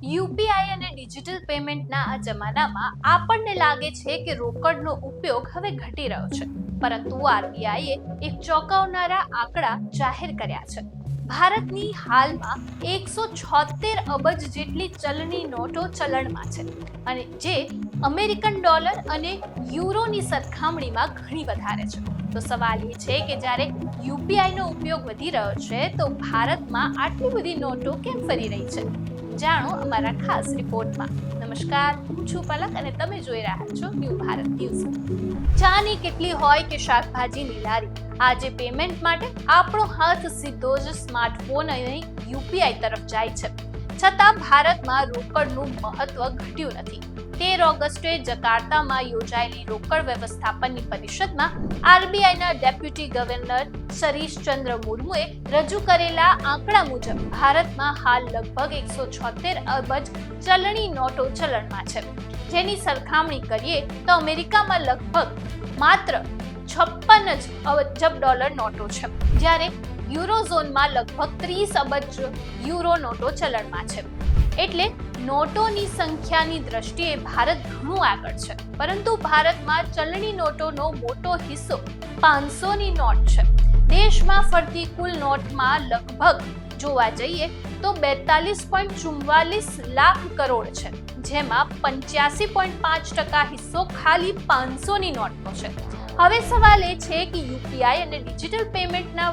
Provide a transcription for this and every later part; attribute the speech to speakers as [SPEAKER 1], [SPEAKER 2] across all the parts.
[SPEAKER 1] UPI અને digital પેમેન્ટના આ જમાનામાં આપણને લાગે છે કે રોકડનો ઉપયોગ હવે ઘટી રહ્યો છે, પરંતુ આરબીઆઈએ એક ચોંકાવનારા આંકડા જાહેર કર્યા છે. ભારતની હાલમાં 176 અબજ જેટલી ચલણી નોટો ચલણમાં છે, અને જે અમેરિકન ડોલર અને યુરોની સરખામણીમાં ઘણી વધારે છે. તો સવાલ એ છે કે જ્યારે યુપીઆઈનો ઉપયોગ વધી રહ્યો છે, તો ભારતમાં આટલી બધી નોટો કેમ ફરી રહી છે? જાણો અમારા ખાસ રિપોર્ટમાં. નમસ્કાર, હું છું પલક અને તમે જોઈ રહ્યા છો ન્યૂ ભારત ન્યૂઝ. ચાની કેટલી હોય કે શાકભાજીની લારી, આજે પેમેન્ટ માટે આપણો હાથ સીધો જ સ્માર્ટફોન અને યુપીઆઈ તરફ જાય છે. છતાં ભારતમાં રોકડનું મહત્વ ઘટ્યું નથી. 13 ઓગસ્ટે જકાર્તામાં યોજાયેલી રોકડ વ્યવસ્થાપનની પરિષદમાં આરબીઆઈના ડેપ્યુટી ગવર્નર શરીશ ચંદ્ર મુર્મુએ રજૂ કરેલા આંકડા મુજબ ભારતમાં હાલ લગભગ 176 અબજ ચલણી નોટો ચલણમાં છે. જેની સરખામણી કરીએ તો અમેરિકામાં લગભગ માત્ર 56 અબજ ડોલર નોટો છે, જ્યારે યુરોઝોનમાં લગભગ 30 અબજ યુરો નોટો ચલણમાં છે. એટલે નોટોની સંખ્યાની દ્રષ્ટિએ ભારત ઘણું આગળ છે, પરંતુ ભારતમાં ચલણી નોટોનો મોટો હિસ્સો 500ની નોટ છે. દેશમાં ફરતી કુલ નોટમાં લગભગ જોવા જઈએ તો 42.44 લાખ કરોડ છે, જેમાં 85.5% હિસ્સો ખાલી 500ની નોટનો છે. હવે સવાલ એ છે કે યુપીઆઈ અને ડિજિટલ પેમેન્ટના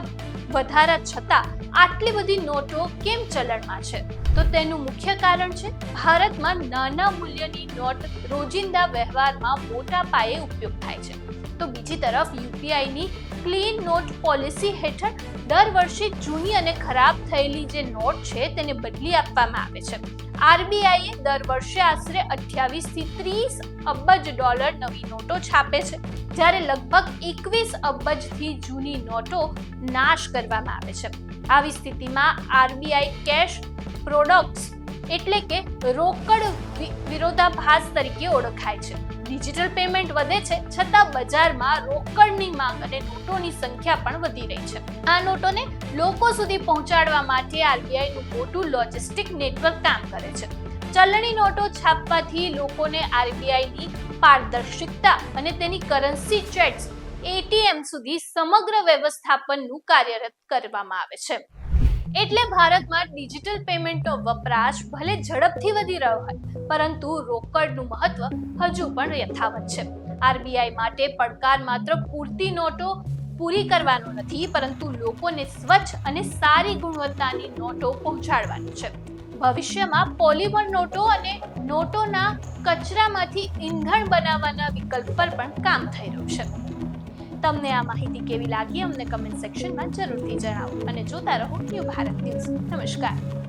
[SPEAKER 1] વધારા છતાં આટલી બધી નોટો કેમ ચલણમાં છે? તો તેનું મુખ્ય કારણ છે ભારતમાં નાના મૂલ્યની નોટ રોજિંદા વ્યવહારમાં મોટા પાયે ઉપયોગ થાય છે. તો બીજી તરફ યુપીઆઈની ક્લીન નોટ પોલિસી હેઠળ દર વર્ષે જૂની અને ખરાબ થયેલી જે નોટ છે તેને બદલી આપવામાં આવે છે. આરબીઆઈએ દર વર્ષે આશરે 28 થી 30 અબજ ડોલર નવી નોટો છાપે છે, જ્યારે લગભગ 21 અબજથી જૂની નોટો નાશ કરવામાં આવે છે. આવી સ્થિતિમાં આરબીઆઈ કેશ પ્રોડક્ટ્સ એટલે કે રોકડ વિરોધાભાસ તરીકે ઓળખાય છે. ડિજિટલ પેમેન્ટ વધે છે, છતાં બજારમાં રોકડની માંગ અને નોટોની સંખ્યા પણ વધી રહી છે. આ નોટોને લોકો સુધી પહોંચાડવા માટે આરબીઆઈનું મોટું લોજિસ્ટિક નેટવર્ક કામ કરે છે. ચલણી નોટો છાપવાથી લોકોને આરબીઆઈની પારદર્શિકતા અને તેની કરન્સી ચેટ્સ એટીએમ સુધી સમગ્ર વ્યવસ્થાપનનું કાર્યરત કરવામાં આવે છે. એટલે ભારતમાં ડિજિટલ પેમેન્ટનો વપરાશ ભલે ઝડપથી વધી રહ્યો હોય, પરંતુ રોકડનું મહત્વ હજુ પણ યથાવત છે. આરબીઆઈ માટે પડકાર માત્ર પૂરતી નોટો પૂરી કરવાનો નથી, પરંતુ લોકોને સ્વચ્છ અને સારી ગુણવત્તાની નોટો પહોંચાડવાનું છે. ભવિષ્યમાં પોલિમર નોટો અને નોટોના કચરામાંથી ઈંધણ બનાવવાના વિકલ્પ પર પણ કામ થઈ રહ્યું છે. તમને આ માહિતી કેવી લાગી અમને કમેન્ટ સેક્શનમાં જરૂરથી જણાવો અને જોતા રહો ન્યૂ ભારત ન્યૂઝ. નમસ્કાર.